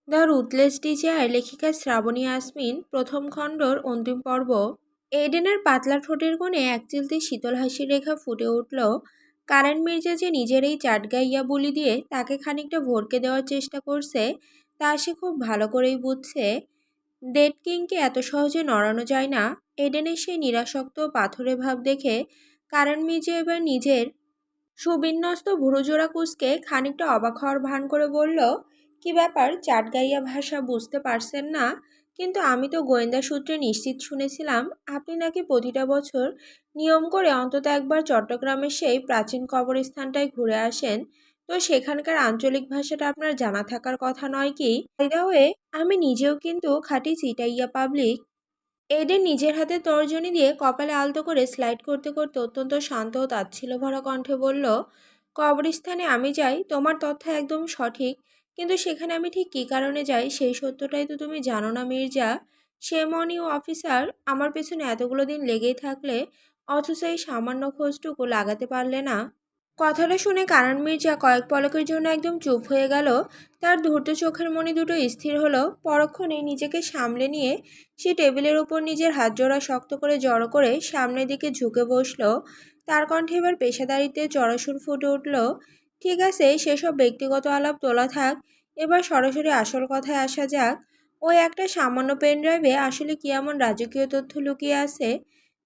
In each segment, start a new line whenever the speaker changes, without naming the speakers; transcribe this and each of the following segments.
The ruthless desire লেখিকা শ্রাবণী ইয়াসমিন প্রথম খণ্ডর অন্তিম পর্ব। এডেনের পাতলা ঠোঁটের কোণে এক চিলতে শীতল হাসির রেখা ফুটে উঠল। কারেন মির্জা যে নিজের এই চাটগাইয়া বুলি দিয়ে তাকে খানিকটা ভড়কে দেওয়ার চেষ্টা করছে তা সে খুব ভালো করেই বুঝছে। ডেড কিংকে এত সহজে নড়ানো যায় না। এডেনের সেই নিরাসক্ত পাথরে ভাব দেখে কারেন মির্জা এবার নিজের সুবিন্যস্ত ভুরুজোড়া কুঁচকে খানিকটা অবাক হওয়ার ভান করে বলল, কি ব্যাপার, চাটগাইয়া ভাষা বুঝতে পারছেন না? কিন্তু আমি তো গোয়েন্দা সূত্রে নিশ্চিত শুনেছিলাম আপনি নাকি প্রতিটা বছর নিয়ম করে অন্তত একবার চট্টগ্রামের সেই প্রাচীন কবরস্থানটায় ঘুরে আসেন। তো সেখানকার আঞ্চলিক ভাষাটা আপনার জানা থাকার কথা নয় কি? বাই দ্য ওয়ে, আমি নিজেও কিন্তু খাঁটি চিটাইয়া পাবলিক। এডেন নিজের হাতে তর্জনী দিয়ে কপালে আলতো করে স্লাইড করতে করতে অত্যন্ত শান্ত ও তাচ্ছিল্য ভরা কণ্ঠে বলল, কবরস্থানে আমি যাই, তোমার তথ্য একদম সঠিক, কিন্তু সেখানে আমি ঠিক কী কারণে যাই সেই সত্যটাই তো তুমি জানো না মির্জা। শেমনি ও অফিসার আমার পেছনে এতগুলো দিন লেগেই থাকলে অথচ এই সামান্য খোঁজটুকু লাগাতে পারলে না। কথাটা শুনে কারণ মির্জা কয়েক পলকের জন্য একদম চুপ হয়ে গেল। তার ধূর্ত চোখের মণি দুটো স্থির হলো। পরক্ষণেই নিজেকে সামলে নিয়ে সে টেবিলের উপর নিজের হাত জোড়া শক্ত করে জড়ো করে সামনের দিকে ঝুঁকে বসল। তার কণ্ঠে এবার পেশাদারিত্বে চড়াসুর ফুটে উঠল। ঠিক আছে, সেসব ব্যক্তিগত আলাপ তোলা থাক, এবার সরাসরি আসল কথায় আসা যাক। ওই একটা সামান্য পেন ড্রাইভে আসলে কি এমন রাজকীয় তথ্য লুকিয়ে আছে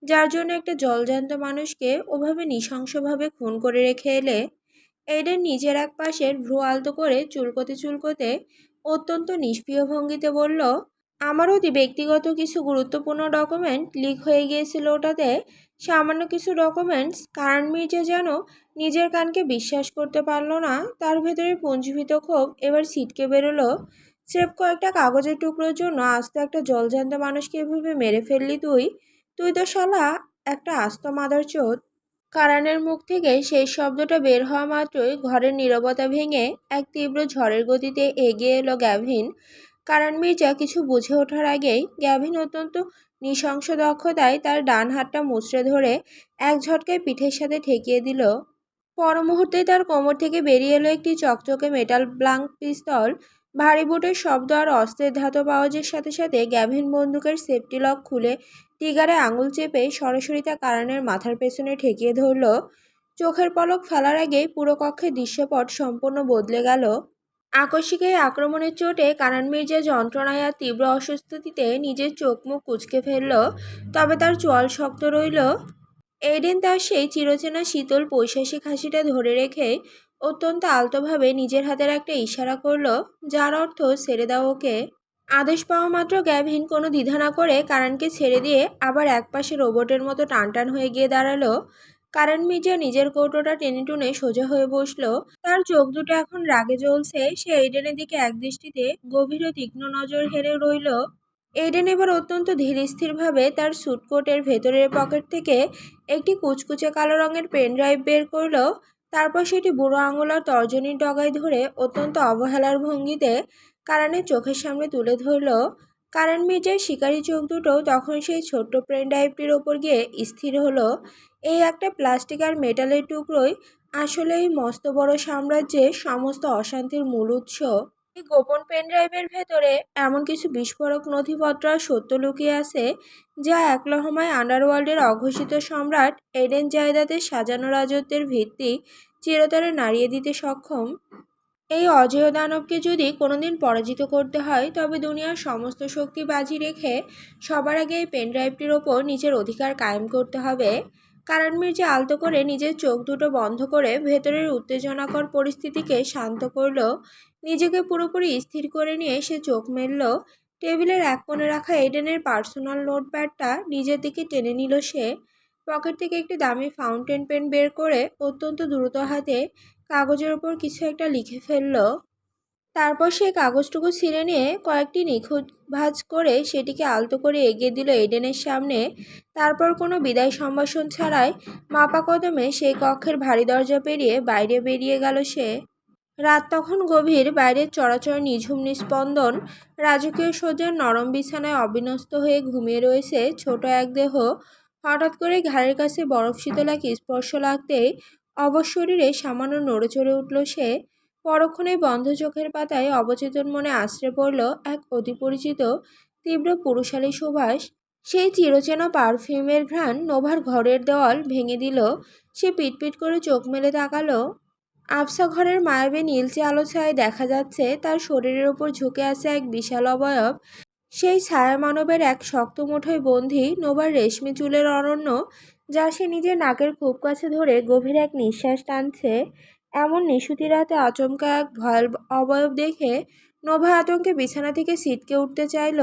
যার জন্য একটা জলজ্যান্ত মানুষকে ওভাবে নৃশংসভাবে খুন করে রেখে এলে? এডেন নিজের এক পাশের ভ্রু আলতো করে চুলকোতে চুলকোতে অত্যন্ত নিষ্প্রিয় ভঙ্গিতে বলল, আমার অতি ব্যক্তিগত কিছু গুরুত্বপূর্ণ ডকুমেন্ট লিক হয়ে গিয়েছিল ওটাতে। সামান্য কিছু ডকুমেন্টস। কারণ মির্জা যেন নিজের কানকে বিশ্বাস করতে পারল না। তার ভেতরে পুঞ্জীভূত ক্ষোভ এবার ছিটকে বেরোলো। স্রেফ কয়েকটা কাগজের টুকরোর জন্য আস্ত একটা জলজ্যান্ত মানুষকে এভাবে মেরে ফেললি তুই? তুই তো শালা একটা আস্ত মাদারচোদ। কারানের মুখ থেকে সেই শব্দটা বের হওয়া মাত্রই ঘরের নীরবতা ভেঙে এক তীব্র ঝড়ের গতিতে এগিয়ে এলো গ্যাভিন। কারণ মির্জা কিছু বুঝে ওঠার আগেই গ্যাভিন অত্যন্ত নৃশংস দক্ষতায় তার ডান হাতটা মুচড়ে ধরে এক ঝটকায় পিঠের সাথে ঠেকিয়ে দিল। পর মুহূর্তেই তার কোমর থেকে বেরিয়ে এলো একটি চকচকে মেটাল ব্লাঙ্ক পিস্তল। ভারী বুটের শব্দ আর অস্ত্রের ধাতব আওয়াজের সাথে সাথে গ্যাভিন বন্দুকের সেফটি লক খুলে টিগারে আঙুল চেপে সরাসরি তা কারানের মাথার পেছনে ঠেকিয়ে ধরল। চোখের পলক ফেলার আগেই পুরো কক্ষের দৃশ্যপট সম্পূর্ণ বদলে গেল। আকস্মিক এই আক্রমণের চোটে কানান মির্জা যন্ত্রণায় আর তীব্র অস্বস্তিতে নিজের চোখ মুখ কুঁচকে ফেলল। তবে তার চোয়াল শক্ত রইল। এডেন তার সেই চিরচেনা শীতল পৈশাসিক হাসিটা ধরে রেখে অত্যন্ত আলতোভাবে নিজের হাতের একটা ইশারা করল, যার অর্থ ছেড়ে দাও ওকে। আদেশ পাওয়া মাত্র গ্যাভিন কোনো দ্বিধা না করে কারণকে ছেড়ে দিয়ে আবার একপাশে রোবটের মতো টানটান হয়ে গিয়ে দাঁড়ালো। কারণ মির্জা নিজের কৌটোটা টেনে টুনে সোজা হয়ে বসলো। তার চোখ দুটো এখন রাগে জ্বলছে। সে এডেনের দিকে একদৃষ্টিতে গভীর ও তীক্ষ্ণ নজর হেরে রইল। এডেন এবার অত্যন্ত ধীরস্থিরভাবে তার স্যুটকোটের ভেতরের পকেট থেকে একটি কুচকুচে কালো রঙের পেন ড্রাইভ বের করলো। তারপর সেটি বুড়ো আঙুল আর তর্জনীর ডগায় ধরে অত্যন্ত অবহেলার ভঙ্গিতে কারণের চোখের সামনে তুলে ধরল। কারণ মির্জার শিকারি চোখ দুটো তখন সেই ছোট্ট পেন ড্রাইভটির ওপর গিয়ে স্থির হলো। এই একটা প্লাস্টিক আর মেটালের টুকরোই আসলে এই মস্ত বড় সাম্রাজ্যের সমস্ত অশান্তির মূল উৎস। এই গোপন পেন ড্রাইভের ভেতরে এমন কিছু বিস্ফোরক নথিপত্র আর সত্য লুকিয়ে আছে যা এক লহমায় আন্ডারওয়ার্ল্ডের অঘোষিত সম্রাট এডেন জায়দাদের সাজানো রাজত্বের ভিত্তি চিরতরে নাড়িয়ে দিতে সক্ষম। এই অজেয় দানবকে যদি কোনোদিন পরাজিত করতে হয় তবে দুনিয়ার সমস্ত শক্তি বাজি রেখে সবার আগে এই পেন ড্রাইভটির ওপর নিজের অধিকার কায়েম করতে হবে। কারণ মির্জা আলতো করে নিজের চোখ দুটো বন্ধ করে ভেতরের উত্তেজনাকর পরিস্থিতিকে শান্ত করল। নিজেকে পুরোপুরি স্থির করে নিয়ে সে চোখ মেলল। টেবিলের এক কোণে রাখা এডেনের পার্সোনাল নোটপ্যাডটা নিজের দিকে টেনে নিল সে। পকেট থেকে একটি দামি ফাউন্টেন পেন বের করে অত্যন্ত দ্রুত হাতে কাগজের ওপর কিছু একটা লিখে ফেলল। তারপর সেই কাগজটুকু ছিঁড়ে নিয়ে কয়েকটি নিখুঁত ভাঁজ করে সেটিকে আলতো করে এগিয়ে দিল এডেনের সামনে। তারপর কোনো বিদায় সম্ভাষণ ছাড়াই মাপা কদমে সেই কক্ষের ভারী দরজা পেরিয়ে বাইরে বেরিয়ে গেল সে। রাত তখন গভীর, বাইরের চরাচর নিঝুম নিস্পন্দন। রাজকীয় সজ্জার নরম বিছানায় অবিন্যস্ত হয়ে ঘুমিয়ে রয়েছে ছোট এক দেহ। হঠাৎ করে ঘাড়ের কাছে বরফ শীতল এক স্পর্শ লাগতেই অবশ শরীরে সামান্য নড়ে চড়ে উঠল সে। পরক্ষণেই বন্ধ চোখের পাতায় অবচেতন মনে আছড়ে পড়ল এক অতি পরিচিত তীব্র পুরুষালী সুবাস। সেই চিরচেনা পারফিউমের ঘ্রাণ নোভার ঘরের দেওয়াল ভেঙে দিল। সে পিটপিট করে চোখ মেলে তাকালো। আবছা ঘরের মায়াবী নীলচে আলো ছায় দেখা যাচ্ছে তার শরীরের ওপর ঝুঁকে আছে এক বিশাল অবয়ব। সেই ছায়া মানবের এক শক্ত মুঠোয় বন্দী নোবার রেশমি চুলের অরণ্য, যা সে নিজের নাকের খুব কাছে ধরে গভীর এক নিঃশ্বাস টানছে। এমন নিশুতি রাতে আচমকা এক ভয়াল অবয়ব দেখে নোভা আতঙ্কে বিছানা থেকে ছিটকে উঠতে চাইল।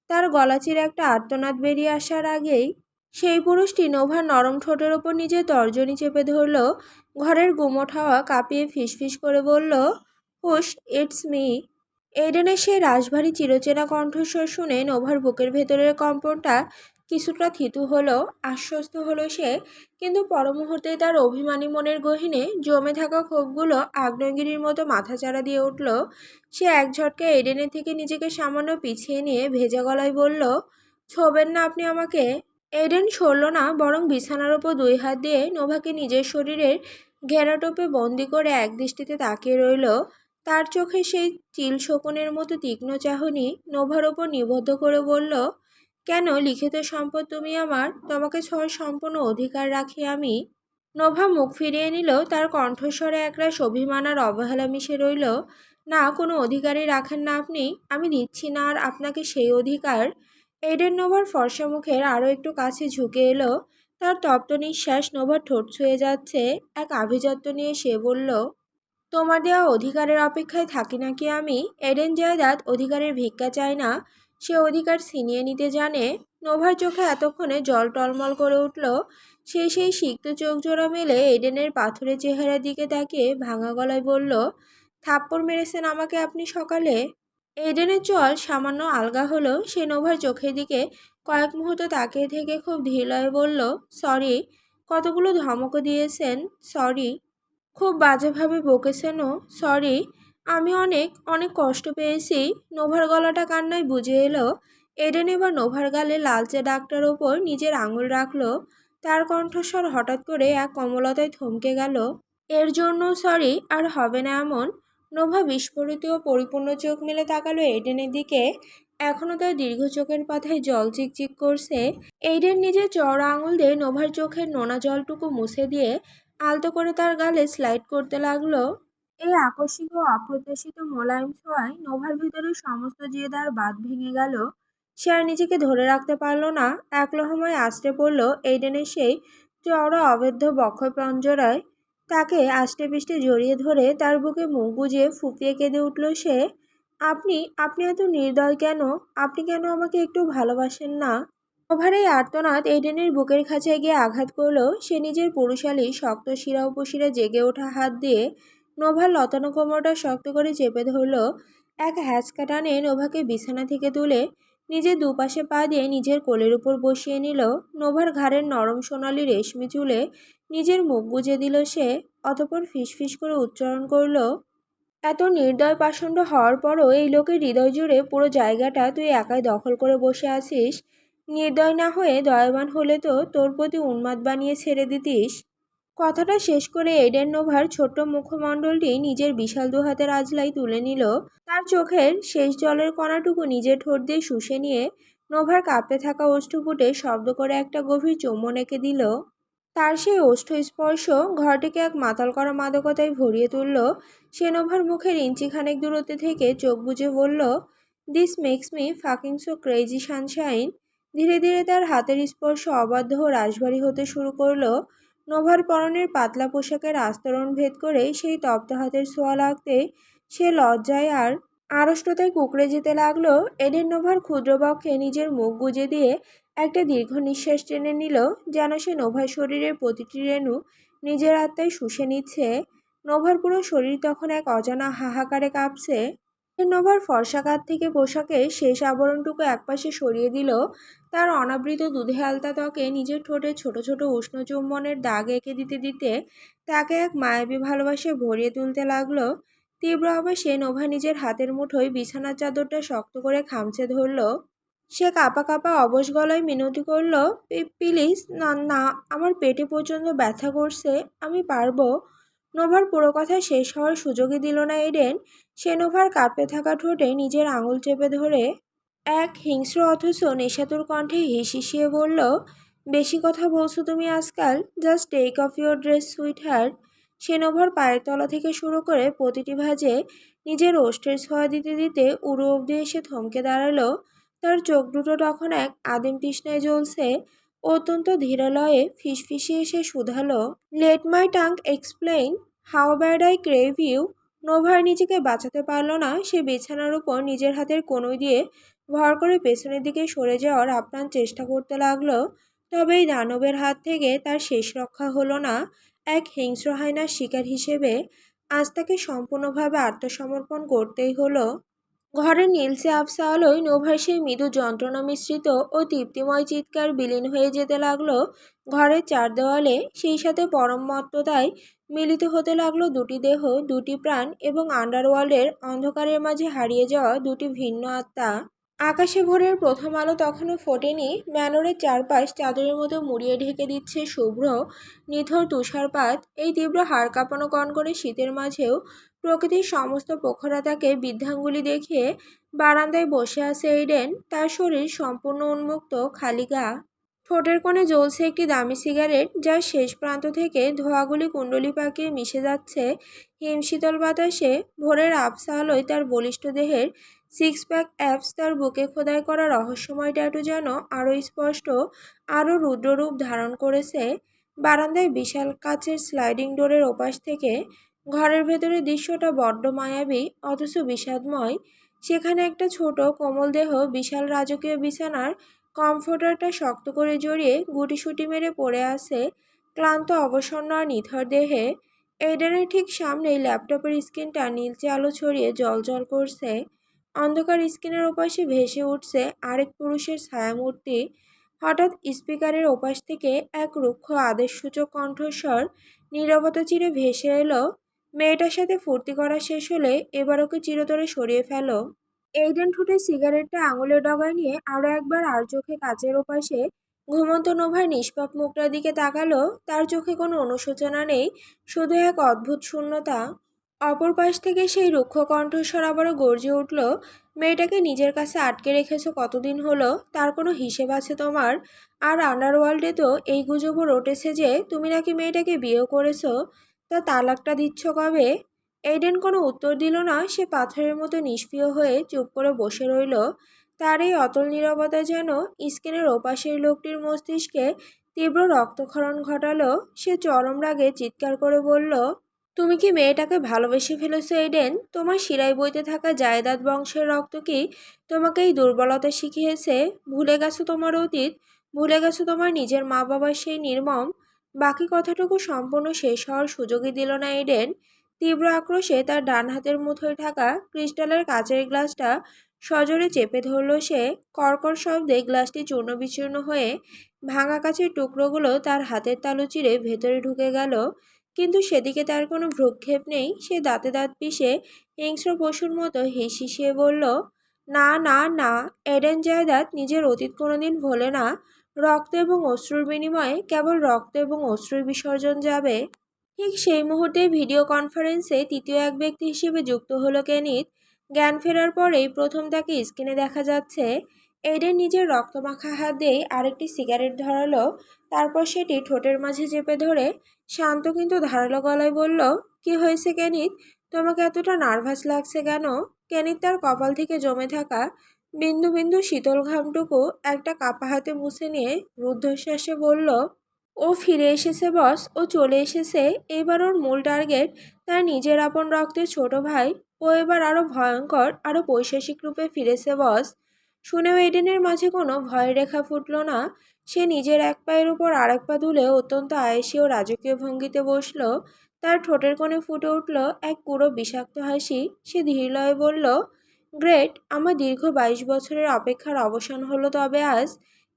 তার গলা চিরে একটা আর্তনাদ বেরিয়ে আসার আগেই সেই পুরুষটি নোভার নরম ঠোঁটের ওপর নিজের তর্জনী চেপে ধরল। ঘরের গুমোট হাওয়া কাঁপিয়ে ফিসফিস করে বলল, হুশ, ইটস মি। এডেনের সেই রাশভারী চিরচেনা কণ্ঠস্বর শুনে নোভার বুকের ভেতরের কম্পনটা কিছুটা থিতু হলো, আশ্বস্ত হলো সে। কিন্তু পরমুহূর্তেই তার অভিমানী মনের গহীনে জমে থাকা ক্ষোভগুলো আগ্নেয়গিরির মতো মাথাচাড়া দিয়ে উঠল। সে এক ঝটকায় এডেনের থেকে নিজেকে সামান্য পিছিয়ে নিয়ে ভেজা গলায় বলল, ছোবেন না আপনি আমাকে। এডেন সরল না, বরং বিছানার ওপর দুই হাত দিয়ে নোভাকে নিজের শরীরের ঘেরাটোপে বন্দি করে একদৃষ্টিতে তাকিয়ে রইল। তার চোখে সেই চিল শকুনের মতো তীক্ষ্ণ চাহনি নোভার ওপর নিবদ্ধ করে বলল, কেন লিখিত সম্পদ তুমি আমার, তোমাকে ছোঁয়ার সম্পূর্ণ অধিকার রাখি আমি। নোভা মুখ ফিরিয়ে নিল, তার কণ্ঠস্বরে একরাশ অভিমান আর অবহেলা মিশে রইল। না, কোনো অধিকারই রাখেন না আপনি, আমি দিচ্ছি না আর আপনাকে সেই অধিকার। এডেন নোভার ফর্সা মুখের আরও একটু কাছে ঝুঁকে এলো। তার তপ্ত নিঃশ্বাস নোভার ঠোঁট ছুঁয়ে যাচ্ছে। এক আভিজাত্য নিয়ে সে বলল, তোমার দেওয়া অধিকারের অপেক্ষায় থাকি নাকি আমি। এডেন জায়দাদ অধিকারের ভিক্ষা চায় না, সে অধিকার ছিনিয়ে নিতে জানে। নোভার চোখে এতক্ষণে জল টলমল করে উঠল। সে সেই সিক্ত চোখ জোড়া মেলে এডেনের পাথুরে চেহারার দিকে তাকিয়ে ভাঙা গলায় বলল, থাপ্পড় মেরেছেন আমাকে আপনি সকালে। এডেনের চল সামান্য আলগা হলো। সে নোভার চোখের দিকে কয়েক মুহূর্ত তাকিয়ে থেকে খুব ধীর লয়ে বলল, সরি। কতগুলো ধমকও দিয়েছেন, সরি। খুব বাজেভাবে বকেছেনও, সরি। আমি অনেক অনেক কষ্ট পেয়েছি। নোভার গলাটা কান্নায় বুঝে এলো। এডেন এবার নোভার গালে লালচে দাগটার ওপর নিজের আঙুল রাখলো। তার কণ্ঠস্বর হঠাৎ করে এক কমলতায় থমকে গেল। এর জন্য সরি, আর হবে না এমন। নোভা বিস্ফোরিত ও পরিপূর্ণ চোখ মেলে তাকালো এডেনের দিকে। এখনো তার দীর্ঘ চোখের পাতায় জল চিকচিক করছে। এইডেন নিজের চওড়া আঙুল দিয়ে নোভার চোখের নোনা জলটুকু মুছে দিয়ে আলতো করে তার গালে স্লাইড করতে লাগলো। এই আকস্মিক ও অপ্রত্যাশিত মোলায়েম ছোঁয়ায় নোভার ভিতরে সমস্ত জেদ আর বাঁধ ভেঙে গেল। সে আর নিজেকে ধরে রাখতে পারল না। এক লহমায় আছড়ে পড়ল এইডেনের সেই চওড়া অভেদ্য বক্ষপঞ্জরায়। তাকে আষ্টেপৃষ্টে জড়িয়ে ধরে তার বুকে মুখ গুজে ফুঁপিয়ে কেঁদে উঠল সে। আপনি আপনি এত নির্দয় কেন? আপনি কেন আমাকে একটু ভালোবাসেন না? ওভার এই আর্তনাদ এডেনের বুকের খাঁচায় গিয়ে আঘাত করল। সে নিজের পুরুষালী শক্ত শিরা উপশিরা জেগে ওঠা হাত দিয়ে নোভার লতানো কোমরটা শক্ত করে চেপে ধরল। এক হ্যাঁচকা টানে নোভাকে বিছানা থেকে তুলে নিজের দুপাশে পা দিয়ে নিজের কোলের উপর বসিয়ে নিল। নোভার ঘাড়ের নরম সোনালি রেশমি চুলে নিজের মুখ গুজে দিল সে। অতঃপর ফিসফিস করে উচ্চারণ করল, এত নির্দয় পাষণ্ড হওয়ার পরও এই লোকের হৃদয় জুড়ে পুরো জায়গাটা তুই একাই দখল করে বসে আছিস। নির্দয় না হয়ে দয়াবান হলে তো তোর প্রতি উন্মাদ বানিয়ে ছেড়ে দিতিস। কথাটা শেষ করে এডেন নোভার ছোট্ট মুখমণ্ডলটি নিজের বিশাল দুহাতের আজলাই তুলে নিল। তার চোখের শেষ জলের কণাটুকু নিজের ঠোঁট দিয়ে শুষে নিয়ে নোভার কাঁপতে থাকা ওষ্ঠপুটে শব্দ করে একটা গভীর চুম্বন এঁকে দিল। তার সেই ওষ্ঠ স্পর্শ ঘরটিকে এক মাতাল করা মাদকতায় ভরিয়ে তুলল। সে নোভার মুখের ইঞ্চিখানেক দূরত্বে থেকে চোখ বুজে বলল, this makes me fucking so crazy sunshine. ধীরে ধীরে তার হাতের স্পর্শ অবাধ্য ও রাশভারী হতে শুরু করলো। নোভার পরনের পাতলা পোশাকের আস্তরণ ভেদ করে সেই তপ্ত হাতের ছোঁয়া লাগতে সে লজ্জায় আর আড়ষ্টতায় কুঁকড়ে যেতে লাগলো। এডেন নোভার ক্ষুদ্র বক্ষে নিজের মুখ গুজে দিয়ে একটা দীর্ঘ নিঃশ্বাস টেনে নিল, যেন সে নোভার শরীরের প্রতিটি রেণু নিজের আত্মায় শুষে নিচ্ছে। নোভার পুরো শরীর তখন এক অজানা হাহাকারে কাঁপছে। নোভার ফর্সা কাঁধ থেকে পোশাকের শেষ আবরণটুকু একপাশে সরিয়ে দিল। তার অনাবৃত দুধে আলতা ত্বকে নিজের ঠোঁটে ছোট ছোট উষ্ণ চুম্বনের দাগ এঁকে দিতে দিতে তাকে এক মায়াবী ভালোবাসায় ভরিয়ে তুলতে লাগলো। তীব্র আবাসে নোভা নিজের হাতের মুঠোয় বিছানার চাদরটা শক্ত করে খামচে ধরল। সে কাঁপা কাঁপা অবশ গলায় মিনতি করল, প্লিজ না না, আমার পেটে প্রচণ্ড ব্যথা করছে, আমি পারবো। নোভার পুরো কথা শেষ হওয়ার সুযোগই দিল না এডেন। সে নোভার কাঁপতে থাকা ঠোঁটে নিজের আঙুল চেপে ধরে এক হিংস্র অথচ নেশাতুর কণ্ঠে হিসিয়ে বলল, বেশি কথা বলছো তুমি আজকাল, just take off your dress sweetheart. সে নোভার পায়ের তলা থেকে শুরু করে প্রতিটি ভাঁজে নিজের ওষ্ঠের ছোঁয়া দিতে দিতে উড়ো অব্দি এসে থমকে দাঁড়ালো। তার চোখ দুটো তখন এক আদিম তৃষ্ণায় জ্বলছে। অত্যন্ত ধীরালয়ে ফিসফিসিয়ে এসে শুধালো, let my tongue explain how bad I crave you. নোভার নিজেকে বাঁচাতে পারল না। সে বিছানার উপর নিজের হাতের কনুই দিয়ে ভর করে পেছনের দিকে সরে যাওয়ার আপ্রাণ চেষ্টা করতে লাগলো। তবে এই দানবের হাত থেকে তার শেষ রক্ষা হলো না। এক হিংস্র হায়নার শিকার হিসেবে আজ তাকে সম্পূর্ণভাবে আত্মসমর্পণ করতেই হলো। ঘরের নীলচে আবছা আলোয় নোভার সেই মৃদু যন্ত্রণা মিশ্রিত ও তৃপ্তিময় চিৎকার বিলীন হয়ে যেতে লাগলো ঘরের চার দেওয়ালে। সেই সাথে পরম মত্ততায় মিলিত হতে লাগলো দুটি দেহ, দুটি প্রাণ এবং আন্ডারওয়ার্ল্ডের অন্ধকারের মাঝে হারিয়ে যাওয়া দুটি ভিন্ন আত্মা। আকাশে ভোরের প্রথম আলো তখনও ফোটেনি। ম্যানরের চারপাশ চাদরের মতো মুড়িয়ে ঢেকে দিচ্ছে শুভ্র নিথর তুষারপাত। এই তীব্র হাড় কাঁপানো কনকনে শীতের মাঝেও প্রকৃতির সমস্ত প্রখরতা তাকে বৃদ্ধাঙ্গুলি দেখিয়ে বারান্দায় বসে আছে এইডেন। তার শরীর সম্পূর্ণ উন্মুক্ত, খালি গা। ঠোঁটের কোণে জ্বলছে একটি দামি সিগারেট, যার শেষ প্রান্ত থেকে ধোঁয়াগুলি কুণ্ডলি পাকিয়ে মিশে যাচ্ছে হিমশীতল বাতাসে। ভোরের আবছা আলোয় তার বলিষ্ঠ দেহের সিক্স প্যাক অ্যাপস, তার বুকে খোদাই করা রহস্যময় ট্যাটু যেন আরও স্পষ্ট, আরও রুদ্ররূপ ধারণ করেছে। বারান্দায় বিশাল কাচের স্লাইডিং ডোরের ওপাশ থেকে ঘরের ভেতরের দৃশ্যটা বড্ড মায়াবী অথচ বিষাদময়। সেখানে একটা ছোট কোমল দেহ বিশাল রাজকীয় বিছানার কমফোর্টারটা শক্ত করে জড়িয়ে গুটিসুটি মেরে পড়ে আছে ক্লান্ত, অবসন্ন আর নিথর দেহে। এইডেনের ঠিক সামনেই ল্যাপটপের স্ক্রিনটা নীলচে আলো ছড়িয়ে জ্বলজ্বল করছে। অন্ধকার স্ক্রিনের ওপাশে ভেসে উঠছে আরেক পুরুষের ছায়ামূর্তি। হঠাৎ স্পিকারের ওপাশ থেকে এক রুক্ষ আদেশসূচক কণ্ঠস্বর নীরবতা চিরে ভেসে এলো, মেয়েটার সাথে ফুর্তি করা শেষ হলে এবার ওকে চিরতরে সরিয়ে ফেলো। এইডেন ঠোঁটে সিগারেটটা আঙুলের ডগায় নিয়ে আরও একবার আর চোখে কাচের ওপাশে ঘুমন্ত নোভার নিষ্পাপ মুখটার দিকে তাকালো। তার চোখে কোনো অনুশোচনা নেই, শুধু এক অদ্ভুত শূন্যতা। অপর পাশ থেকে সেই রুক্ষ কণ্ঠস্বর আবারও গর্জে উঠল, মেয়েটাকে নিজের কাছে আটকে রেখেছো কতদিন হলো, তার কোনো হিসেব আছে তোমার? আর আন্ডারওয়ার্ল্ডে তো এই গুজবও রটেছে যে তুমি নাকি মেয়েটাকে বিয়েও করেছো। তা তালাকটা দিচ্ছ কবে? এইডেন কোনো উত্তর দিল না। সে পাথরের মতো নিষ্ক্রিয় হয়ে চুপ করে বসে রইল। তার এই অতল নীরবতা যেন স্ক্রিনের ওপাশের লোকটির মস্তিষ্কে তীব্র রক্তক্ষরণ ঘটালো। সে চরম রাগে চিৎকার করে বলল, তুমি কি মেয়েটাকে ভালোবেসে ফেলেছো এইডেন? তোমার শিরায় বইতে থাকা জায়দাদ বংশের রক্ত কি তোমাকে এই দুর্বলতা শিখিয়েছে? ভুলে গেছো তোমার অতীত, ভুলে গেছো তোমার নিজের মা বাবার সেই নির্মম। বাকি কথাটুকু সম্পূর্ণ শেষ হওয়ার সুযোগই দিল না এইডেন। তীব্র আক্রোশে তার ডান হাতের মুঠোয় থাকা ক্রিস্টালের কাচের গ্লাসটা সজোরে চেপে ধরল সে। কর্কর শব্দে গ্লাসটি চূর্ণ বিচূর্ণ হয়ে ভাঙা কাচের টুকরোগুলো তার হাতের তালু চিরে ভেতরে ঢুকে গেল। কিন্তু সেদিকে তার কোনো ভ্রুক্ষেপ নেই। সে দাঁতে দাঁত পিষে হিংস্র পশুর মতো হিসিয়ে বলল, না না না, এডেন জায়দাদ নিজের অতীত কোনোদিন ভোলে না। রক্ত এবং অশ্রুর বিনিময়ে কেবল রক্ত এবং অশ্রুর বিসর্জন যাবে। ঠিক সেই মুহূর্তে ভিডিও কনফারেন্সে তৃতীয় এক ব্যক্তি হিসেবে যুক্ত হলো কেনিথ। জ্ঞান ফেরার পরেই প্রথম তাকে স্ক্রিনে দেখা যাচ্ছে। এডেন নিজের রক্তমাখা হাত দিয়ে আরেকটি সিগারেট ধরালো, তারপর সেটি ঠোঁটের মাঝে চেপে ধরে শান্ত কিন্তু ধারালো গলায় বলল, কি হয়েছে কেনিথ? তোমাকে এতটা নার্ভাস লাগছে কেন? কেনিথ তার কপাল থেকে জমে থাকা বিন্দু বিন্দু শীতল ঘামটুকু একটা কাপা হাতে মুছে নিয়ে রুদ্ধশ্বাসে বলল, ও ফিরে এসেছে বস, ও চলে এসেছে। এবার ওর মূল টার্গেট তার নিজের আপন রক্তের ছোট ভাই। ও এবার আরো ভয়ঙ্কর, আরো পৈশাচিক রূপে ফিরেছে বস। শুনেও এডেনের মাঝে কোনো ভয়ের রেখা ফুটল না। সে নিজের এক পায়ের উপর আরেক পা তুলে অত্যন্ত আয়েসি ও রাজকীয় ভঙ্গিতে বসল। তার ঠোঁটের কোণে ফুটে উঠল এক পুরো বিষাক্ত হাসি। সে ধীরলয়ে বলল, গ্রেট, আমার দীর্ঘ 22 বছরের অপেক্ষার অবসান হলো তবে আজ।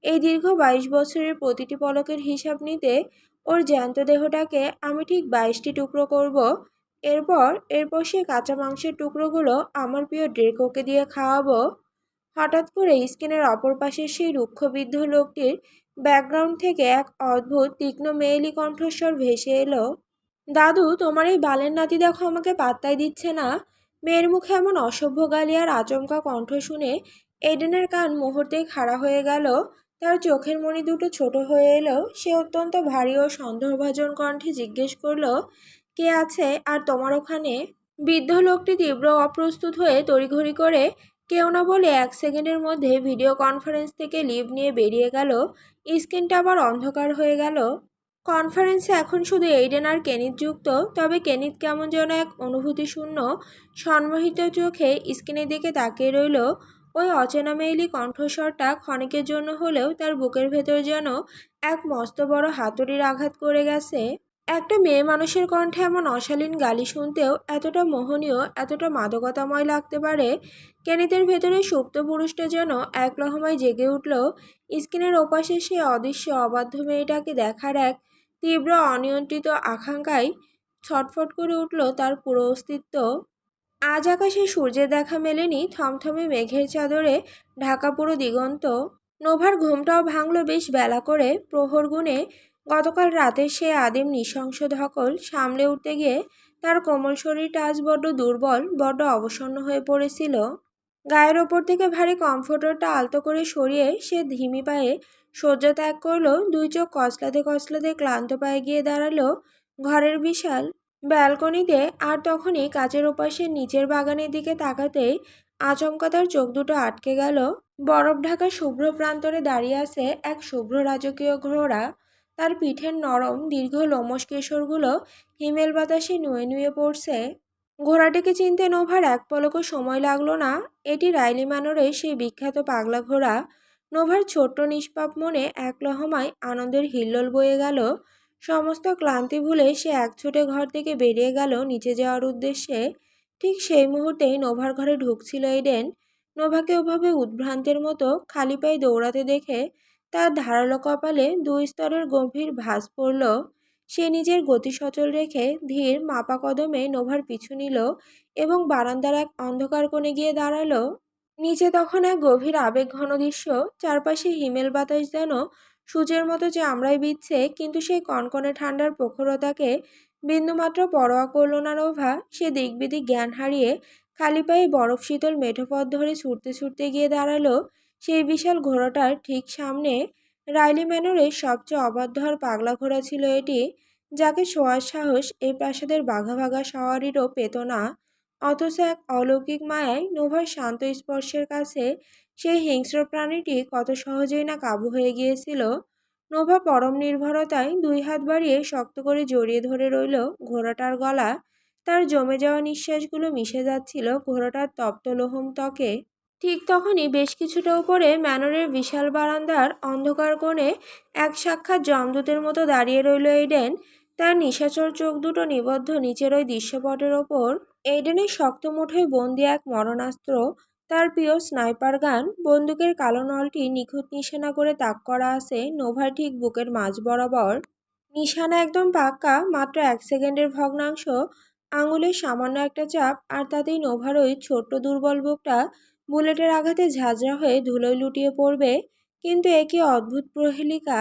এই দীর্ঘ 22 বছরের প্রতিটি পলকের হিসাব নিতে ওর জ্যান্ত দেহটাকে আমি ঠিক 22টি টুকরো করব। এরপর সে কাঁচা মাংসের টুকরোগুলো আমার প্রিয় ড্রেকোকে দিয়ে খাওয়াবো। হঠাৎ করে স্ক্রিনের অপর পাশের সেই রুক্ষবৃদ্ধ লোকটির ব্যাকগ্রাউন্ড থেকে এক অদ্ভুত তীক্ষ্ণ মেয়েলি কণ্ঠস্বর ভেসে এলো, দাদু, তোমার এই বালের নাতি দেখো আমাকে পাত্তাই দিচ্ছে না। মেয়ের মুখে এমন অসভ্য গালি আর আচমকা কণ্ঠ শুনে এডেনের কান মুহূর্তেই খাড়া হয়ে গেল। তার চোখের মণি দুটো ছোট হয়ে এলো। সে অত্যন্ত ভারী ও সন্দেহভাজন কণ্ঠে জিজ্ঞেস করলো, কে আছে আর তোমার ওখানে? বৃদ্ধ লোকটি তীব্র অপ্রস্তুত হয়ে তড়িঘড়ি করে কেউ না বলে 1 সেকেন্ডের মধ্যে ভিডিও কনফারেন্স থেকে লিভ নিয়ে বেরিয়ে গেল। স্ক্রিনটা আবার অন্ধকার হয়ে গেল। কনফারেন্সে এখন শুধু এইডেন আর কেনিত যুক্ত। তবে কেনিত কেমন যেন এক অনুভূতিশূন্য সন্মোহিত চোখে স্ক্রিনের দিকে তাকিয়ে রইল। ওই অচেনা মেইলি কণ্ঠস্বরটা ক্ষণিকের জন্য হলেও তার বুকের ভেতর যেন এক মস্ত বড় হাতুড়ির আঘাত করে গেছে। একটা মেয়ে মানুষের কণ্ঠে এমন অশালীন গালি শুনতেও এতটা মোহনীয়, এতটা মাদকতাময় লাগতে পারে। কেনিতের ভেতরে সুপ্ত পুরুষটা যেন এক লহমায় জেগে উঠল। স্ক্রিনের ওপাশে সে অদৃশ্য অবাধ্য মেয়েটাকে দেখার এক তীব্র অনিয়ন্ত্রিত আকাঙ্ক্ষায় ছটফট করে উঠল তার পুরো অস্তিত্ব। আজ আকাশে সূর্যের দেখা মেলেনি, থমথমে মেঘের চাদরে ঢাকা পুরো দিগন্ত। নোভার ঘুমটাও ভাঙল বেশ বেলা করে, প্রহর গুণে। গতকাল রাতের সে আদিম নৃশংস ধকল সামলে উঠতে গিয়ে তার কোমল শরীরটা আজ বড্ড দুর্বল, বড্ড অবসন্ন হয়ে পড়েছিল। গায়ের ওপর থেকে ভারী কমফোর্টারটা আলতো করে সরিয়ে সে ধিমি পায়ে শয্যা ত্যাগ করলো। দুই চোখ কচলাতে কচলাতে ক্লান্ত পায়ে গিয়ে দাঁড়ালো ঘরের বিশাল ব্যালকনিতে। আর তখনই কাচের ওপাশে নিচের বাগানের দিকে তাকাতেই আচমকা তার চোখ দুটো আটকে গেল। বরফ ঢাকা শুভ্র প্রান্তরে দাঁড়িয়ে আছে এক শুভ্র রাজকীয় ঘোড়া। তার পিঠের নরম দীর্ঘ লোমশ কেশরগুলো হিমেল বাতাসে নুয়ে নুয়ে পড়ছে। ঘোড়াটিকে চিনতে নোভার এক পলকও সময় লাগলো না। এটি রাইলি ম্যানরের সেই বিখ্যাত পাগলা ঘোড়া। নোভার ছোট্ট নিষ্পাপ মনে এক লহমায় আনন্দের হিল্লোল বয়ে গেল। সমস্ত ক্লান্তি ভুলে সে এক ছুটে ঘর থেকে বেরিয়ে গেল নিচে যাওয়ার উদ্দেশ্যে। ঠিক সেই মুহূর্তেই নোভার ঘরে ঢুকছিল এডেন। নোভাকে ওভাবে উদ্ভ্রান্তের মতো খালি পায়ে দৌড়াতে দেখে তার ধারালো কপালে 2 স্তরের গভীর ভাঁজ পড়ল। সে নিজের গতি সচল রেখে ধীর মাপা কদমে নোভার পিছু নিল এবং বারান্দার এক অন্ধকার কোণে গিয়ে দাঁড়ালো। নিচে তখন এক গভীর আবেগঘন দৃশ্য। চারপাশে হিমেল বাতাস যেন সূচের মতো চামড়ায় বিচ্ছে, কিন্তু সেই কনকনে ঠান্ডার প্রখরতাকে বিন্দুমাত্র পরোয়া করল না নোভা। সে দিকবিদিক জ্ঞান হারিয়ে খালি পায়ে বরফ শীতল মেঠো পথ ধরে ছুটতে ছুটতে গিয়ে দাঁড়ালো সেই বিশাল ঘোড়াটার ঠিক সামনে। রাইলি ম্যানরের সবচেয়ে অবাধ্য আর পাগলা ঘোড়া ছিল এটি, যাকে শোয়ার সাহস এই প্রাসাদের বাঘা বাঘা সওয়ারিরও পেত না। অথচ এক অলৌকিক মায়ায় নোভার শান্ত স্পর্শের কাছে সেই হিংস্র প্রাণীটি কত সহজেই না কাবু হয়ে গিয়েছিল। নোভা পরম নির্ভরতায় 2 হাত বাড়িয়ে শক্ত করে জড়িয়ে ধরে রইল ঘোড়াটার গলা। তার জমে যাওয়া নিঃশ্বাসগুলো মিশে যাচ্ছিল ঘোড়াটার তপ্ত লোহম ত্বকে। ঠিক তখনই বেশ কিছুটা উপরে ম্যানরের বিশাল বারান্দার অন্ধকার কোণে এক সাক্ষাৎ যমদূতের মতো দাঁড়িয়ে রইল এইডেন। তার নিশাচর চোখ দুটো নিবদ্ধ নিচের ওই দৃশ্যপটের ওপর। এইডেনের শক্ত মুঠোয় বন্দি এক মরণাস্ত্র, তার প্রিয় স্নাইপার গান। বন্দুকের কালো নলটি নিখুঁত নিশানা করে তাক করা আছে নোভার ঠিক বুকের মাঝ বরাবর। নিশানা একদম পাক্কা, মাত্র 1 সেকেন্ডের ভগ্নাংশ। আঙুলের সামান্য একটা চাপ আর তাতেই নোভার ওই ছোট্ট দুর্বল বুকটা বুলেটের আঘাতে ঝাঁঝরা হয়ে ধুলোয় লুটিয়ে পড়বে। কিন্তু এ কি অদ্ভুত প্রহেলিকা!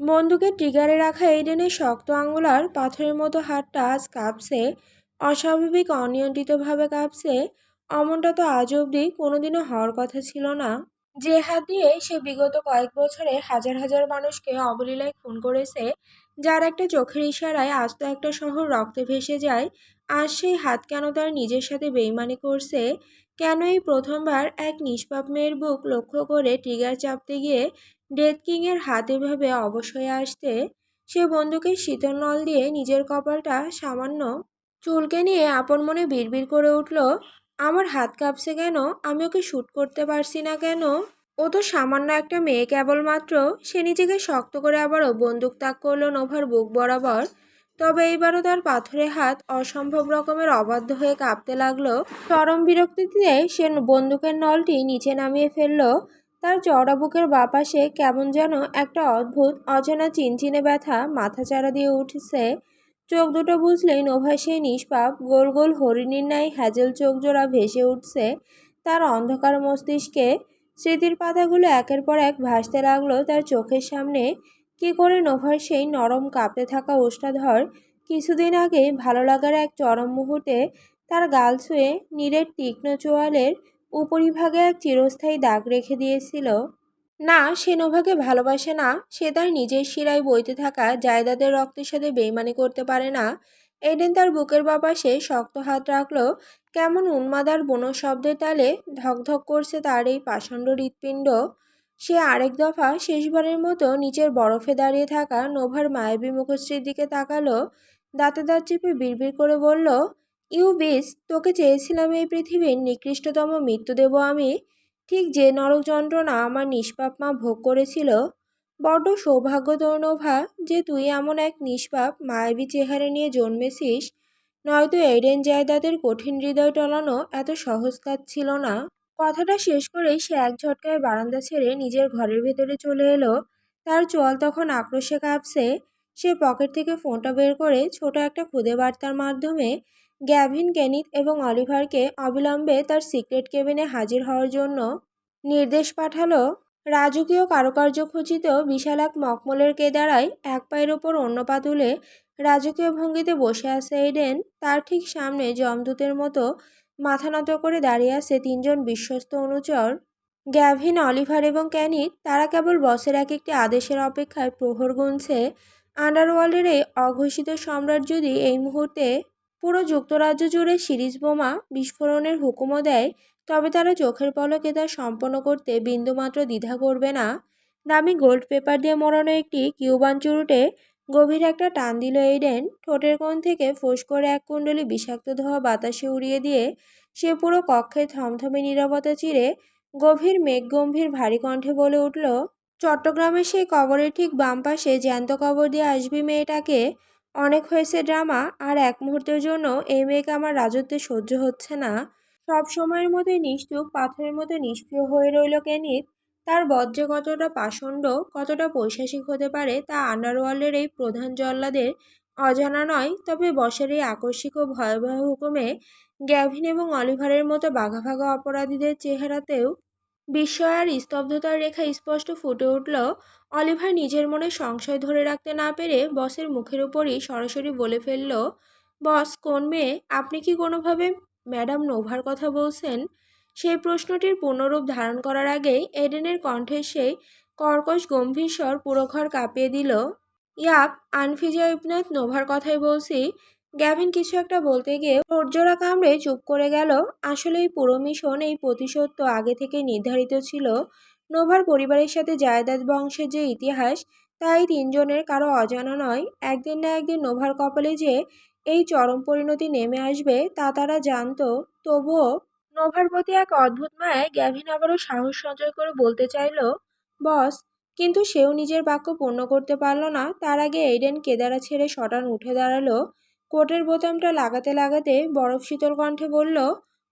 বন্দুকের ট্রিগারে রাখা এইডেনের শক্ত আঙুলার পাথরের মতো হাতটা আজ কাঁপছে, অস্বাভাবিক অনিয়ন্ত্রিতভাবে কাঁপছে। অমনটা তো আজ অবধি কোনোদিনও হওয়ার কথা ছিল না। যে হাত দিয়ে সে বিগত কয়েক বছরে হাজার হাজার মানুষকে অবলীলায় খুন করেছে, যার একটা চোখের ইশারায় আস্ত একটা শহর রক্তে ভেসে যায়, আজ সেই হাত কেন তার নিজের সাথে বেইমানি করছে? কেন এই প্রথমবার এক নিষ্পাপ মেয়ের বুক লক্ষ্য করে ট্রিগার চাপতে গিয়ে ডেথ কিংয়ের হাত এভাবে অবশ হয়ে আসতে? সে বন্দুকের শীতল নল দিয়ে নিজের কপালটা সামান্য চুলকে নিয়ে আপন মনে বিড়বিড় করে উঠল, আমার হাত কাঁপছে কেন? আমি ওকে শ্যুট করতে পারছি না কেন? ও তো সামান্য একটা মেয়ে কেবলমাত্র। সে নিজেকে শক্ত করে আবারও বন্দুক তাক করল নোভার বুক বরাবর। তবে এইবারও তার পাথরে হাত অসম্ভব রকমের অবাধ্য হয়ে কাঁপতে লাগলো। চরম বিরক্তিতে সে বন্দুকের নলটি নিচে নামিয়ে ফেলল। তার চওড়া বুকের বাপাশে কেমন যেন একটা অদ্ভুত অচেনা চিনচিনে ব্যথা মাথাচাড়া দিয়ে উঠছে। চোখ দুটো বুঝলেই নোভা সেই নিষ্পাপ গোল গোল হরিণীর ন্যায় হ্যাজেল চোখ জোড়া ভেসে উঠছে তার অন্ধকার মস্তিষ্কে। স্মৃতির পাতাগুলো একের পর এক ভাসতে লাগলো তার চোখের সামনে। কি করে নোভার সেই নরম কাঁপতে থাকা ওষ্ঠাধর কিছুদিন আগে ভালো লাগার এক চরম মুহূর্তে তার গাল ছুঁয়ে নীরের তীক্ষ্ণ চোয়ালের উপরিভাগে এক চিরস্থায়ী দাগ রেখে দিয়েছিল। না, সে নোভাকে ভালোবাসে না। সে তার নিজের শিরায় বইতে থাকা জায়দাদের রক্তের সাথে বেইমানি করতে পারে না। এডেন তার বুকের বাপাশে শক্ত হাত রাখলো। কেমন উন্মাদার বুনো শব্দের তালে ধকধক করছে তার এই পাষণ্ড হৃৎপিণ্ড। সে আরেক দফা শেষবারের মতো নিচের বরফে দাঁড়িয়ে থাকা নোভার মায়াবী মুখশ্রীর দিকে তাকালো। দাঁতে দাঁত চেপে বিড়বিড় করে বলল, ইউ বিস, তোকে চেয়েছিলাম এই পৃথিবীর নিকৃষ্টতম মৃত্যু দেব আমি। ঠিক যে নরক যন্ত্রণা আমার নিষ্পাপ মা ভোগ করেছিল। বড্ড সৌভাগ্য তোর নোভা, যে তুই এমন এক নিষ্পাপ মায়াবী চেহারা নিয়ে জন্মেছিস। নয়তো এডেন জায়দাদের কঠিন হৃদয় টলানো এত সহজ কাজ ছিল না। কথাটা শেষ করেই সে এক ঝটকায় বারান্দা ছেড়ে নিজের ঘরের ভেতরে চলে এলো। তার চোয়াল তখন আক্রোশে কাঁপছে। সে পকেট থেকে ফোনটা বের করে ছোট একটা খুদে বার্তার মাধ্যমে গ্যাভিন, কেনিথ এবং অলিভারকে অবিলম্বে তার সিক্রেট কেবিনে হাজির হওয়ার জন্য নির্দেশ পাঠালো। রাজকীয় কারুকার্য খচিত বিশাল এক মখমলের কেদারায় এক পায়ের ওপর অন্য পা তুলে রাজকীয় ভঙ্গিতে বসে আছে এডেন। তার ঠিক সামনে যমদূতের মতো মাথা নত করে দাঁড়িয়ে আছে তিনজন বিশ্বস্ত অনুচর, গ্যাভিন, অলিভার এবং ক্যানিথ। তারা কেবল বসের এক একটি আদেশের অপেক্ষায় প্রহর গুনছে। আন্ডারওয়ার্ল্ডের এই অঘোষিত সম্রাট যদি এই মুহূর্তে পুরো যুক্তরাজ্য জুড়ে সিরিজ বোমা বিস্ফোরণের হুকুমও দেয়, তবে তারা চোখের পলকে তা সম্পন্ন করতে বিন্দুমাত্র দ্বিধা করবে না। দামি গোল্ড পেপার দিয়ে মোড়ানো একটি কিউবান চুরুটে গভীর একটা টান দিল এইডেন। ঠোঁটের কোণ থেকে ফোঁস করে এক কুণ্ডলী বিষাক্ত ধোঁয়া বাতাসে উড়িয়ে দিয়ে সে পুরো কক্ষে থমথমে নীরবতা চিরে গভীর মেঘগম্ভীর ভারী কণ্ঠে বলে উঠল, চট্টগ্রামের সেই কবরের ঠিক বাম পাশে জ্যান্ত কবর দিয়ে আসবি মেয়েটাকে। অনেক হয়েছে ড্রামা, আর এক মুহূর্তের জন্য এই মেয়েকে আমার রাজত্বে সহ্য হচ্ছে না। সব সময়ের মতোই নিশ্চুপ পাথরের মতো নিষ্ক্রিয় হয়ে রইল কেনিথ। তার বজ্রে কতটা পাষণ্ড, কতটা পৈশাসিক হতে পারে তা আন্ডারওয়ার্ল্ডের এই প্রধান জল্লাদের অজানা নয়। তবে বসের এই আকস্মিক ও ভয়াবহ হুকুমে গ্যাভিন এবং অলিভারের মতো বাঘা অপরাধীদের চেহারাতেও বিস্ময় আর স্তব্ধতার রেখা স্পষ্ট ফুটে উঠল। অলিভার নিজের মনে সংশয় ধরে রাখতে না পেরে বসের মুখের উপরই সরাসরি বলে ফেলল, বস, কোন মেয়ে? আপনি কি কোনোভাবে ম্যাডাম নোভার কথা বলছেন? সেই প্রশ্নটির পূর্ণরূপ ধারণ করার আগেই এডেনের কণ্ঠের সেই কর্কশ গম্ভীর স্বর পুরো ঘর কাঁপিয়ে দিল, ইয়াপ, আনফিজা ইবনাথ নোভার কথাই বলছি। গ্যাভিন কিছু একটা বলতে গিয়ে ঠোঁটজোড়া কামড়ে চুপ করে গেল। আসলে এই পুরো মিশন, এই প্রতিশোধ তো আগে থেকে নির্ধারিত ছিল। নোভার পরিবারের সাথে জায়দাদ বংশের যে ইতিহাস, তা এই তিনজনের কারো অজানা নয়। একদিন না একদিন নোভার কপালে যে এই চরম পরিণতি নেমে আসবে তা তারা জানতো। তবুও নোভার প্রতি এক অদ্ভুত মায়ায় গ্যাভিন আবারও সাহস সঞ্চয় করে বলতে চাইল, বস। কিন্তু সেও নিজের বাক্য পূর্ণ করতে পারল না। তার আগে এইডেন কেদারা ছেড়ে সটান উঠে দাঁড়ালো। কোটের বোতামটা লাগাতে লাগাতে বরফ শীতল কণ্ঠে বলল,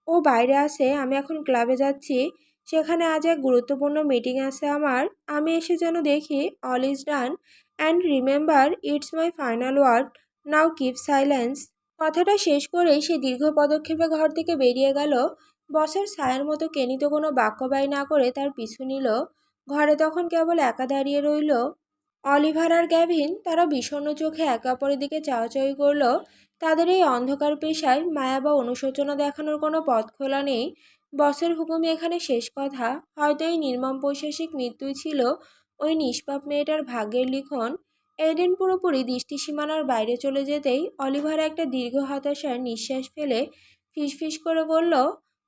ও বাইরে আছে, আমি এখন ক্লাবে যাচ্ছি। সেখানে আজ এক গুরুত্বপূর্ণ মিটিং আছে আমার। আমি এসে যেন দেখি all is done, and remember it's my final word, now keep silence. কথাটা শেষ করেই সে দীর্ঘ পদক্ষেপে ঘর থেকে বেরিয়ে গেল। বসের ছায়ার মতো কেনিত কোনো বাক্য ব্যয় না করে তার পিছু নিল। ঘরে তখন কেবল একা দাঁড়িয়ে রইল অলিভার আর গ্যাভিন। তারা বিষণ্ণ চোখে একে অপরের দিকে চাওয়াচাওয়ি করল। তাদের এই অন্ধকার পেশায় মায়া বা অনুশোচনা দেখানোর কোনো পথ খোলা নেই। বসের হুকুমে এখানে শেষ কথা। হয়তো এই নির্মম পৈশাসিক মৃত্যুই ছিল ওই নিষ্পাপ মেয়েটার ভাগ্যের লিখন। এডেন পুরোপুরি দৃষ্টিসীমানার বাইরে চলে যেতেই অলিভার একটা দীর্ঘ হতাশার নিঃশ্বাস ফেলে ফিসফিস করে বলল,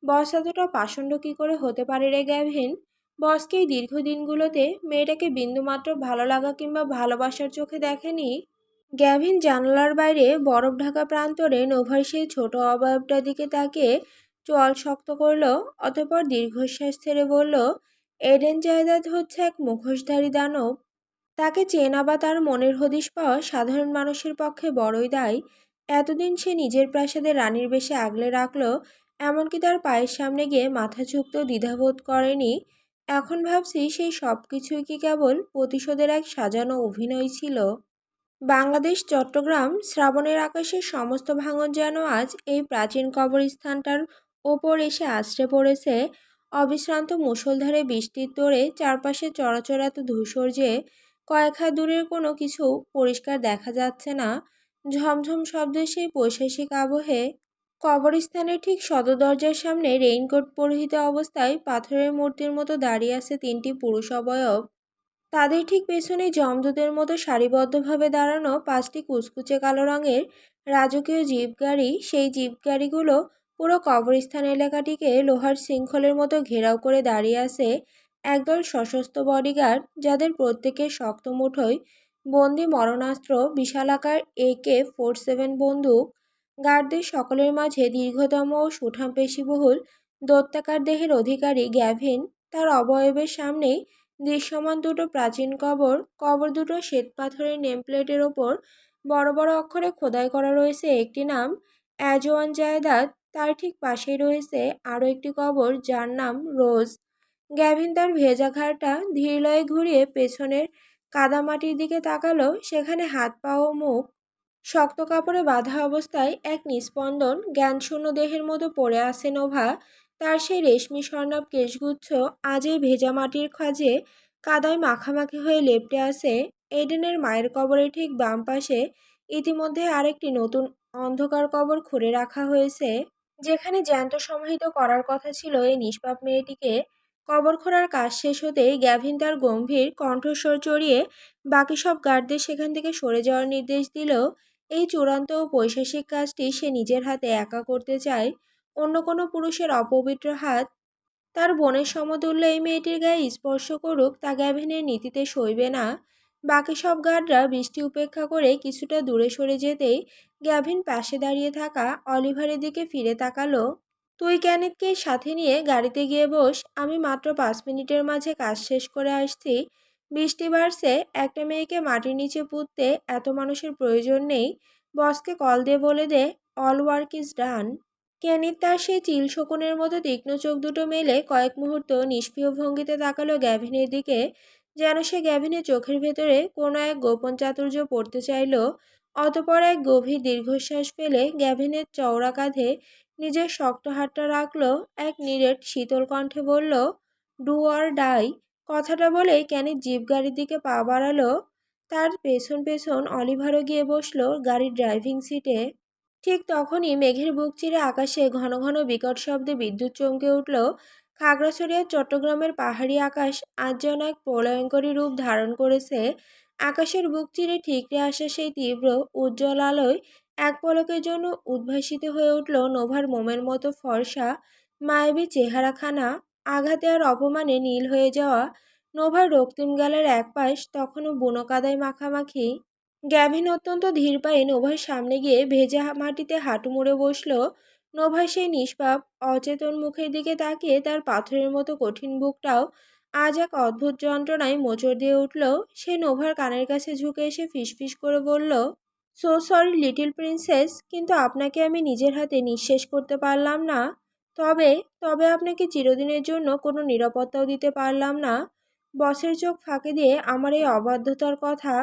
বস এতটা পাষণ্ড কী করে হতে পারে রে গ্যাভিন? বসকে এই দীর্ঘদিনগুলোতে মেয়েটাকে বিন্দুমাত্র ভালো লাগা কিংবা ভালোবাসার চোখে দেখেনি। গ্যাভিন জানালার বাইরে বরফ ঢাকা প্রান্তরে নোভার সেই ছোট অবয়বটার দিকে তাকিয়ে চোয়াল শক্ত করল। অতঃপর দীর্ঘশ্বাস ছেড়ে বলল, এডেন জায়দাদ হচ্ছে এক মুখোশধারী দানব। তাকে চেনা বা তার মনের হদিশ পাওয়া সাধারণ মানুষের পক্ষে বড়ই দায়। এতদিন সে নিজের প্রাসাদে রানীর বেশে আগলে রাখল, এমনকি তার পায়ের সামনে গিয়ে মাথা ঝুঁকতেও দ্বিধাবোধ করেনি। এখন ভাবছি সেই সব কিছুই কি কেবল প্রতিশোধের এক সাজানো অভিনয় ছিল। বাংলাদেশ, চট্টগ্রাম। শ্রাবণের আকাশের সমস্ত ভাঙন যেন আজ এই প্রাচীন কবরস্থানটার ওপর এসে আছড়ে পড়েছে। অবিশ্রান্ত মুষলধারে বৃষ্টির তোড়ে চারপাশে চরাচর এত ধূসর যে কয়েক হাত দূরের কোনো কিছু পরিষ্কার দেখা যাচ্ছে না। ঝমঝম শব্দের সেই পৈশাচিক আবহে কবরস্থানের ঠিক সদর দরজার সামনে রেইনকোট পরিহিত অবস্থায় পাথরের মূর্তির মতো দাঁড়িয়ে আছে তিনটি পুরুষ অবয়ব। তাদের ঠিক পেছনে যমদূতের মতো সারিবদ্ধভাবে দাঁড়ানো পাঁচটি কুচকুচে কালো রঙের রাজকীয় জিপ গাড়ি। সেই জিপ গাড়িগুলো পুরো কবরস্থান এলাকাটিকে লোহার শৃঙ্খলের মতো ঘেরাও করে দাঁড়িয়ে আছে একদল সশস্ত্র বডিগার্ড, যাদের প্রত্যেকের শক্ত মুঠোয় বন্দি মরণাস্ত্র, বিশালাকার AK-47 বন্দুক। গার্ডদের সকলের মাঝে দীর্ঘতম ও সুঠাম পেশিবহুল দৈত্যাকার দেহের অধিকারী গ্যাভিন। তার অবয়বের সামনেই দৃশ্যমান দুটো প্রাচীন কবর। কবর দুটো শ্বেতপাথরের নেমপ্লেটের ওপর বড় বড় অক্ষরে খোদাই করা রয়েছে একটি নাম, অ্যাজওয়ান জায়দাদ। তার ঠিক পাশেই রয়েছে আরও একটি কবর, যার নাম রোজ। গ্যাভিন তার ভেজা ঘাড়টা ধীরলয়ে ঘুরিয়ে পেছনের কাদামাটির দিকে তাকালো। সেখানে হাত পা ও মুখ শক্ত কাপড়ে বাঁধা অবস্থায় এক নিস্পন্দন জ্ঞানশূন্য দেহের মতো পড়ে আছে নোভা। তার সেই রেশমি স্বর্ণাভ কেশগুচ্ছ আজ এই ভেজা মাটির খাঁজে কাদায় মাখামাখি হয়ে লেপ্টে আছে। এডেনের মায়ের কবরের ঠিক বাম পাশে ইতিমধ্যে আরেকটি নতুন অন্ধকার কবর খুঁড়ে রাখা হয়েছে, যেখানে জ্যান্ত সমাহিত করার কথা ছিল এই নিষ্পাপ মেয়েটিকে। কবর খোঁড়ার কাজ শেষ হতেই গ্যাভিন তার গম্ভীর কণ্ঠস্বর চড়িয়ে বাকি সব গার্ডদের সেখান থেকে সরে যাওয়ার নির্দেশ দিল। এই চূড়ান্ত ও পৈশাচিক কাজটি সে নিজের হাতে একা করতে চায়। অন্য কোনো পুরুষের অপবিত্র হাত তার বোনের সমতুল্য এই মেয়েটির গায়ে স্পর্শ করুক, তা গ্যাভিনের নীতিতে সইবে না। বাকি সব গার্ডরা বৃষ্টি উপেক্ষা করে কিছুটা দূরে সরে যেতেই গ্যাভিন পাশে দাঁড়িয়ে থাকা অলিভারের দিকে ফিরে তাকালো। তুই ক্যানেথকে সাথে নিয়ে গাড়িতে গিয়ে বস, আমি মাত্র 5 মিনিটের মাঝে কাজ শেষ করে আসছি। বৃষ্টি বাড়ছে, একটা মেয়েকে মাটির নিচে পুঁততে এত মানুষের প্রয়োজন নেই। বসকে কল দিয়ে বলে দে, অল ওয়ার্ক ইজ ডান। কেনিত তার সেই চিল শকুনের মতো তীক্ষ্ণ চোখ দুটো মেলে কয়েক মুহূর্ত নিষ্ক্রিয় ভঙ্গিতে তাকালো গ্যাভিনের দিকে, যেন সে গ্যাভিনের চোখের ভেতরে কোনো এক গোপন চাতুর্য পড়তে চাইল। অতপর এক গভীর দীর্ঘশ্বাস ফেলে গ্যাভিনের চওড়া কাঁধে নিজের শক্ত হাতটা রাখল। এক নিরেট শীতল কণ্ঠে বলল, ডু অর ডাই। কথাটা বলেই ক্যানিত জিপ গাড়ির দিকে পা বাড়ালো। তার পেছন পেছন অলিভারও গিয়ে বসলো গাড়ির ড্রাইভিং সিটে। ঠিক তখনই মেঘের বুক চিরে আকাশে ঘন ঘন বিকট শব্দে বিদ্যুৎ চমকে উঠল। খাগড়াছড়িয়ার চট্টগ্রামের পাহাড়ি আকাশ আজ যেন এক প্রলয়ঙ্করী রূপ ধারণ করেছে। আকাশের বুক চিরে ঠিকরে আসা সেই তীব্র উজ্জ্বল আলোয় এক পলকের জন্য উদ্ভাসিত হয়ে উঠল নোভার মোমের মতো ফর্সা মায়াবী চেহারাখানা। আঘাতে আর অপমানে নীল হয়ে যাওয়া নোভার রক্তিম গালের এক পাশ তখনও বুনো কাদায় মাখামাখি। গ্যাভিন অত্যন্ত ধীর পায়ে নোভার সামনে গিয়ে ভেজা মাটিতে হাঁটু মুড়ে বসল। নোভা সেই নিষ্পাপ অচেতন মুখের দিকে তাকিয়ে তার পাথরের মতো কঠিন বুকটাও আজ এক অদ্ভুত যন্ত্রণায় মোচড় দিয়ে উঠল। সে নোভার কানের কাছে ঝুঁকে এসে ফিসফিস করে বলল, সো সরি লিটল প্রিন্সেস, কিন্তু আপনাকে আমি নিজের হাতে নিঃশেষ করতে পারলাম না। তবে তবে আপনাকে চিরদিনের জন্য কোনো নিরাপত্তাও দিতে পারলাম না। বসের চোখ ফাঁকি দিয়ে আমার এই অবাধ্যতার কথা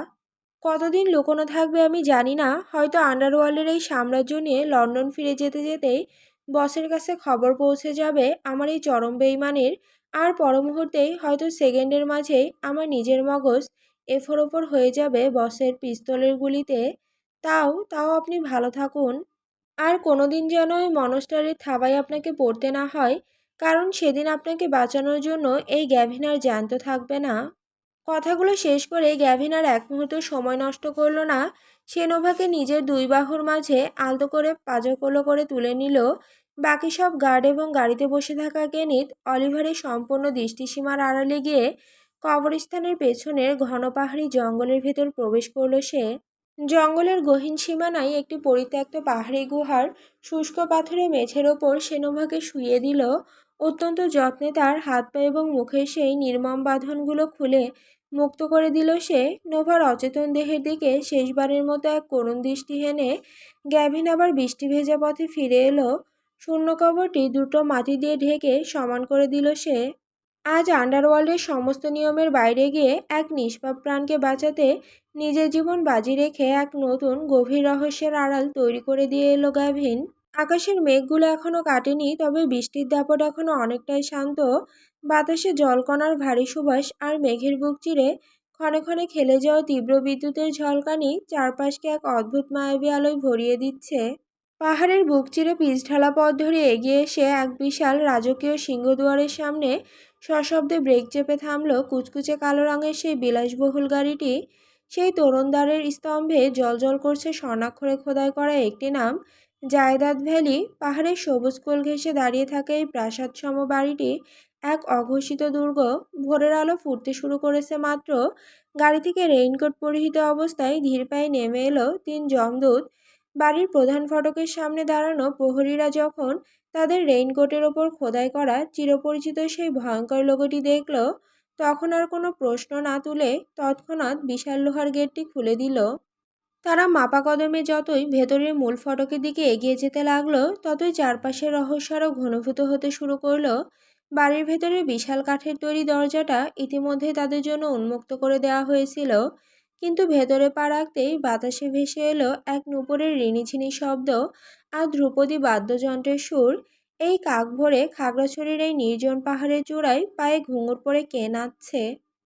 কতদিন লুকোনো থাকবে আমি জানি না। হয়তো আন্ডারওয়ার্ল্ডের এই সাম্রাজ্য নিয়ে লন্ডন ফিরে যেতে যেতেই বসের কাছে খবর পৌঁছে যাবে আমার এই চরম বেইমানির। আর পর মুহূর্তেই হয়তো সেকেন্ডের মাঝেই আমার নিজের মগজ এফোর ওপর হয়ে যাবে বসের পিস্তলের গুলিতে। তাও তাও আপনি ভালো থাকুন। আর কোনোদিন যেন ওই মনস্টারের থাবায় আপনাকে পড়তে না হয়, কারণ সেদিন আপনাকে বাঁচানোর জন্য এই গ্যাভিন আর জ্যান্ত থাকবে না। কথাগুলো শেষ করে গ্যাভিন আর এক মুহূর্ত সময় নষ্ট করল না। সে নোভাকে নিজের দুই বাহুর মাঝে আলতো করে পাঁজরকোলো করে তুলে নিল। বাকি সব গার্ড এবং গাড়িতে বসে থাকা কেনিত অলিভারের সম্পূর্ণ দৃষ্টিসীমার আড়ালে গিয়ে কবরস্থানের পেছনের ঘন পাহাড়ি জঙ্গলের ভেতর প্রবেশ করল সে। জঙ্গলের গহীন সীমানায় একটি পরিত্যক্ত পাহাড়ি গুহার শুষ্ক পাথরের মেঝের ওপর সে নোভাকে শুইয়ে দিল। অত্যন্ত যত্নে তার হাত পা এবং মুখের সেই নির্মম বাঁধনগুলো খুলে মুক্ত করে দিল সে। নোভার অচেতন দেহের দিকে শেষবারের মতো এক করুণ দৃষ্টি হেনে গ্যাভিন আবার বৃষ্টি ভেজা পথে ফিরে এলো। শূন্য কবরটি দুটো মাটি দিয়ে ঢেকে সমান করে দিল সে। আজ আন্ডারওয়ার্ল্ডের সমস্ত নিয়মের বাইরে গিয়ে এক নিষ্পাপ প্রাণকে বাঁচাতে নিজের জীবন বাজি রেখে এক নতুন গভীর রহস্যের আড়াল তৈরি করে দিয়ে এলো গ্যাভিন। আকাশের মেঘগুলো এখনো কাটেনি, তবে বৃষ্টির দাপট এখনো অনেকটাই শান্ত। বাতাসে জলকণার ভারী সুবাস আর মেঘের বুক চিরে ক্ষণে ক্ষণে খেলে যাওয়া তীব্র বিদ্যুতের ঝলকানি চারপাশকে এক অদ্ভুত মায়াবী আলোয় ভরিয়ে দিচ্ছে। পাহাড়ের বুক চিরে পিচঢালা পথ ধরে এগিয়ে এসে এক বিশাল রাজকীয় সিংহদুয়ারের সামনে সশব্দে ব্রেক চেপে থামল কুচকুচে কালো রঙের সেই বিলাসবহুল গাড়িটি। সেই তরুণদ্বারের স্তম্ভে জ্বলজ্বল করছে স্বর্ণাক্ষরে খোদাই করা একটি নাম, জায়দাদ ভ্যালি। পাহাড়ের সবুজ কোল ঘেঁষে দাঁড়িয়ে থাকা এই প্রাসাদসম বাড়িটি এক অঘোষিত দুর্গ। ভোরের আলো ফুটতে শুরু করেছে মাত্র, গাড়ি থেকে রেইনকোট পরিহিত অবস্থায় ধীর পায়ে নেমে এলো তিন যমদূত। বাড়ির প্রধান ফটকের সামনে দাঁড়ানো প্রহরীরা যখন তাদের রেইনকোটের ওপর খোদাই করা চিরপরিচিত সেই ভয়ঙ্কর লোগোটি দেখল, তখন আর কোনো প্রশ্ন না তুলে তৎক্ষণাৎ বিশাল লোহার গেটটি খুলে দিল। তারা মাপা কদমে যতই ভেতরের মূল ফটকের দিকে এগিয়ে যেতে লাগলো, ততই চারপাশের রহস্য আরও ঘনীভূত হতে শুরু করলো। বাড়ির ভেতরের বিশাল কাঠের তৈরি দরজাটা ইতিমধ্যে তাদের জন্য উন্মুক্ত করে দেওয়া হয়েছিল, কিন্তু ভেতরে পা রাখতেই বাতাসে ভেসে এলো এক নূপুরের রিনিঝিনি শব্দ আর ধ্রুপদী বাদ্যযন্ত্রের সুর। এই কাক ভরে খাগড়াছড়ির এই নির্জন পাহাড়ের চূড়ায় পায়ে ঘুঙুর পরে কে নাচছে?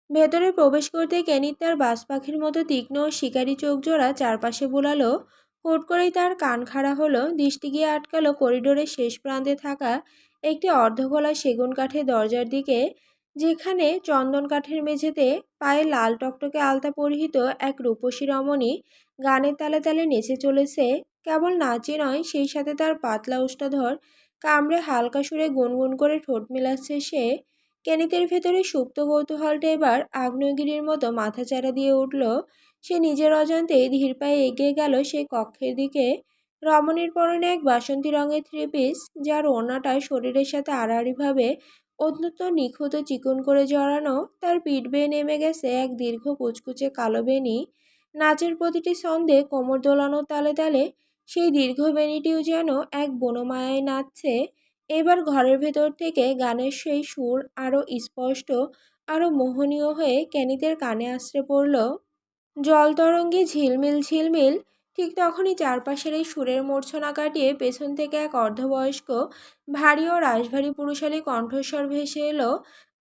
ভেতরে প্রবেশ করতে কেনির তার বাজ পাখির মতো তীক্ষ্ণ ও শিকারী চোখ জোড়া চারপাশে বুলালো। হুট করেই তার কান খাড়া হলো, দৃষ্টি গিয়ে আটকালো করিডোরের শেষ প্রান্তে থাকা একটি অর্ধগোলা সেগুন কাঠের দরজার দিকে, যেখানে চন্দন কাঠের মেঝেতে পায়ে লাল টকটকে আলতা পরিহিত এক রূপসী রমণী গানের তালে তালে নেচে চলেছে। কেবল নাচই নয়, সেই সাথে তার পাতলা ওষ্ঠাধর কামড়ে হালকা সুরে গুনগুন করে ঠোঁট মেলাচ্ছে সে। কেনিতের ভেতরে সুপ্ত কৌতূহলটা এবার আগ্নেয়গিরির মতো মাথাচাড়া দিয়ে উঠল। সে নিজের অজান্তেই ধীর পায়ে এগিয়ে গেল সেই কক্ষের দিকে। রমণীর পরনে এক বাসন্তী রঙের থ্রি পিস, যার ওড়নাটা শরীরের সাথে আড়াআড়িভাবে অত্যন্ত নিখুঁত ও চিকন করে জড়ানো। তার পিঠ বেয়ে নেমে গেছে এক দীর্ঘ কুচকুচে কালো বেনি। নাচের প্রতিটি ছন্দে কোমর দোলানোর তালে তালে সেই দীর্ঘ বেনিটিও যেন এক বনমায়ায় নাচছে। এবার ঘরের ভেতর থেকে গানের সেই সুর আরও স্পষ্ট, আরও মোহনীয় হয়ে কেনিতের কানে আছড়ে পড়ল। জলতরঙ্গে ঝিলমিল ঝিলমিল। ঠিক তখনই চারপাশের এই সুরের মূর্ছনা কাটিয়ে পেছন থেকে এক অর্ধবয়স্ক ভারী ও রাশভারী পুরুষালী কণ্ঠস্বর ভেসে এলো।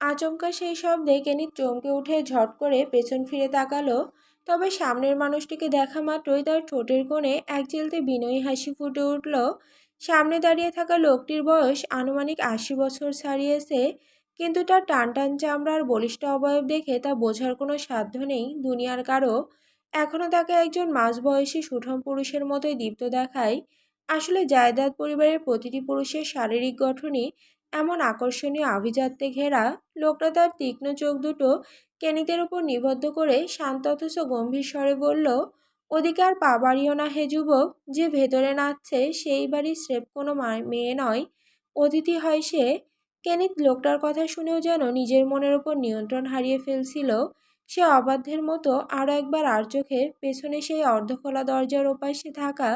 আচমকা সেই শব্দে কেনি চমকে উঠে ঝট করে পেছন ফিরে তাকালো। তবে সামনের মানুষটিকে দেখা মাত্রই তার ঠোঁটের কোণে এক চিলতে বিনয়ী হাসি ফুটে উঠল। সামনে দাঁড়িয়ে থাকা লোকটির বয়স আনুমানিক ৮০ বছর ছাড়িয়েছে, কিন্তু তার টানটান চামড়া আর বলিষ্ঠ অবয়ব দেখে তা বোঝার কোনো সাধ্য নেই দুনিয়ার কারো। এখনও তাকে একজন মাঝবয়সী সুঠাম পুরুষের মতোই দীপ্ত দেখায়। আসলে জায়দাদ পরিবারের প্রতিটি পুরুষের শারীরিক গঠনই এমন আকর্ষণীয় আভিজাত্যে ঘেরা। লোকটা তার তীক্ষ্ণ চোখ দুটো কেনিতের উপর নিবদ্ধ করে শান্ত অথচ গম্ভীর স্বরে বলল, ওদিকে আর পা বাড়িও না হে যুবক। যে ভেতরে নাচছে সেই বাড়ির স্রেফ কোনো মেয়ে নয়, অতিথি হয় সে। কেনিত লোকটার কথা শুনেও যেন নিজের মনের ওপর নিয়ন্ত্রণ হারিয়ে ফেলছিল। সে অবাধ্যের মতো আরও একবার আর চোখে পেছনে সেই অর্ধখোলা দরজার ওপাশে থাকা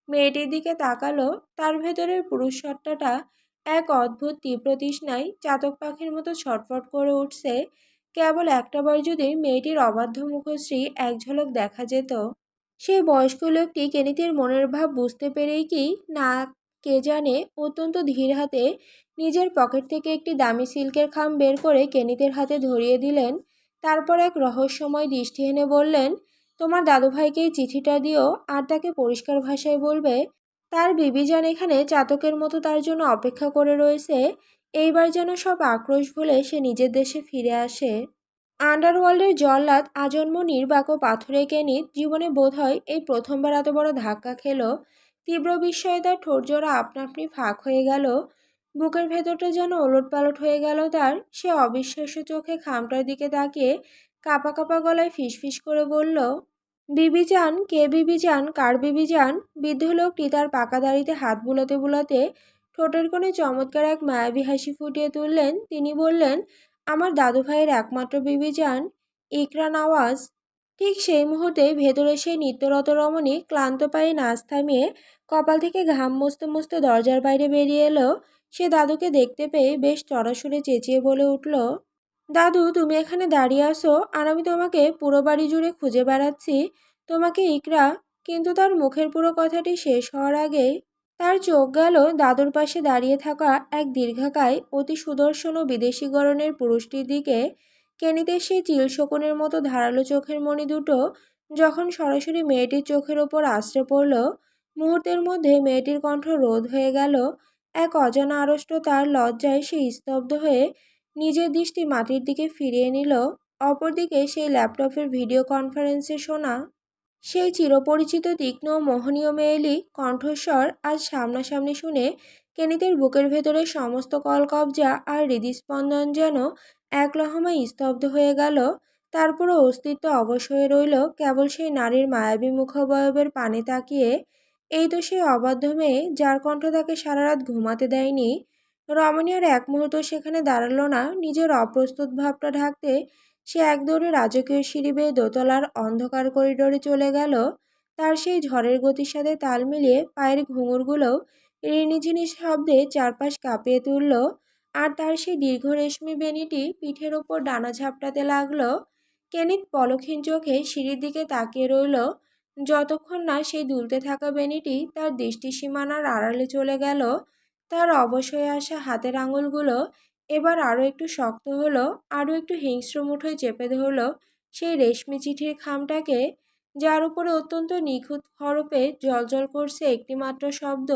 মেয়েটির দিকে তাকালো। তার ভেতরের পুরুষ সত্তাটা এক অদ্ভুত তীব্র তৃষ্ণায় চাতক পাখির মতো ছটফট করে উঠছে। কেবল একটাবার যদি মেয়েটির অবাধ্য মুখশ্রী এক ঝলক দেখা যেত। সেই বয়স্ক লোকটি কেনিতের মনের ভাব বুঝতে পেরেই কি না কে জানে অত্যন্ত ধীর হাতে নিজের পকেট থেকে একটি দামি সিল্কের খাম বের করে কেনিতের হাতে ধরিয়ে দিলেন। তারপর এক রহস্যময় দৃষ্টি এনে বললেন, তোমার দাদুভাইকে এই চিঠিটা দিও, আর তাকে পরিষ্কার ভাষায় বলবে তার বিবিজান এখানে চাতকের মতো তার জন্য অপেক্ষা করে রয়েছে। এইবার যেন সব আক্রোশ ভুলে সে নিজের দেশে ফিরে আসে। আন্ডারওয়ার্ল্ডের জল্লাদ আজন্ম নির্বাক ও পাথুরে কেনিত জীবনে বোধহয় এই প্রথমবার এত বড় ধাক্কা খেল। তীব্র বিস্ময়ে তার ঠোঁটজোড়া আপনা আপনি ফাঁক হয়ে গেল। বুকের ভেতরটা যেন ওলটপালট হয়ে গেল তার। সে অবিশ্বাস্য চোখে খামটার দিকে তাকিয়ে কাঁপা কাঁপা গলায় ফিসফিস করে বলল, বিবিজান? কে বিবিজান? কার বিবিজান? বৃদ্ধ লোকটি তার পাকা দাড়িতে হাত বুলাতে বুলাতে ঠোঁটের কোণে চমৎকার এক মায়াবী হাসি ফুটিয়ে তুললেন। তিনি বললেন, আমার দাদু ভাইয়ের একমাত্র বিবিজান, ইকরা নওয়াজ। ঠিক সেই মুহূর্তেই ভেতরে সেই নিত্যরত রমণী ক্লান্ত পায়ে নাচ থামিয়ে কপাল থেকে ঘাম মুছতে মুছতে দরজার বাইরে বেরিয়ে এলো। সে দাদুকে দেখতে পেয়ে বেশ চড়া সুরে চেঁচিয়ে বলে উঠল, দাদু, তুমি এখানে দাঁড়িয়ে আসো আর আমি তোমাকে পুরো বাড়ি জুড়ে খুঁজে বেড়াচ্ছি। তোমাকে ইকরা। কিন্তু তার মুখের পুরো কথাটি শেষ হওয়ার আগেই তার চোখ গেল দাদুর পাশে দাঁড়িয়ে থাকা এক দীর্ঘকায় অতি সুদর্শন ও বিদেশি গড়নের পুরুষটির দিকে। কেনিতে সেই চিল শকুনের মতো ধারালো চোখের মণি দুটো যখন সরাসরি মেয়েটির চোখের ওপর আছড়ে পড়ল, মুহূর্তের মধ্যে মেয়েটির কণ্ঠ রোধ হয়ে গেল। এক অজানা আড়ষ্ট তার লজ্জায় সে স্তব্ধ হয়ে নিজের দৃষ্টি মাটির দিকে ফিরিয়ে নিল। অপরদিকে সেই ল্যাপটপের ভিডিও কনফারেন্সে শোনা সেই চিরপরিচিত তীক্ষ্ণ ও মোহনীয় মেয়েলি কণ্ঠস্বর আজ সামনাসামনি শুনে কেনিতের বুকের ভেতরে সমস্ত কলকব্জা আর হৃদস্পন্দন যেন এক লহমায় স্তব্ধ হয়ে গেল। তার পুরো অস্তিত্ব অবশ হয়ে রইল কেবল সেই নারীর মায়াবী মুখাবয়বের পানে তাকিয়ে। এই তো সেই অবাধ্য মেয়ে যার কণ্ঠ তাকে সারা রাত ঘুমাতে দেয়নি। রমণী আর এক মুহূর্ত সেখানে দাঁড়ালো না। নিজের অপ্রস্তুত ভাবটা ঢাকতে সে এক দৌড়ে রাজকীয় সিঁড়ি বেয়ে দোতলার অন্ধকার করিডোরে চলে গেল। তার সেই ঝড়ের গতির সাথে তাল মিলিয়ে পায়ের ঘুঙুরগুলোও রিনিঝিনি শব্দে চারপাশ কাঁপিয়ে তুলল। আর তার সেই দীর্ঘ রেশমি বেনিটি পিঠের ওপর ডানা ঝাপটাতে লাগলো। কেনিত পলকহীন চোখে সিঁড়ির দিকে তাকিয়ে রইল যতক্ষণ না সেই দুলতে থাকা বেনিটি তার দৃষ্টিসীমানার আড়ালে চলে গেল। তার অবশ হয়ে আসা হাতের আঙুলগুলো এবার আরও একটু শক্ত হলো, আরও একটু হিংস্র মুঠোয় চেপে ধরল সেই রেশমি চিঠির খামটাকে, যার উপরে অত্যন্ত নিখুঁত হরফে জ্বলজ্বল করছে একটিমাত্র শব্দ,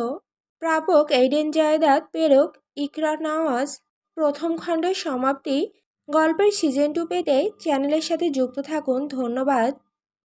প্রাপক এইডেন জায়েদাত প্রেরক ইকরা নওয়াজ। প্রথম খণ্ডের সমাপ্তি। গল্পের সিজন 2 পেতে চ্যানেলের সাথে যুক্ত থাকুন। ধন্যবাদ।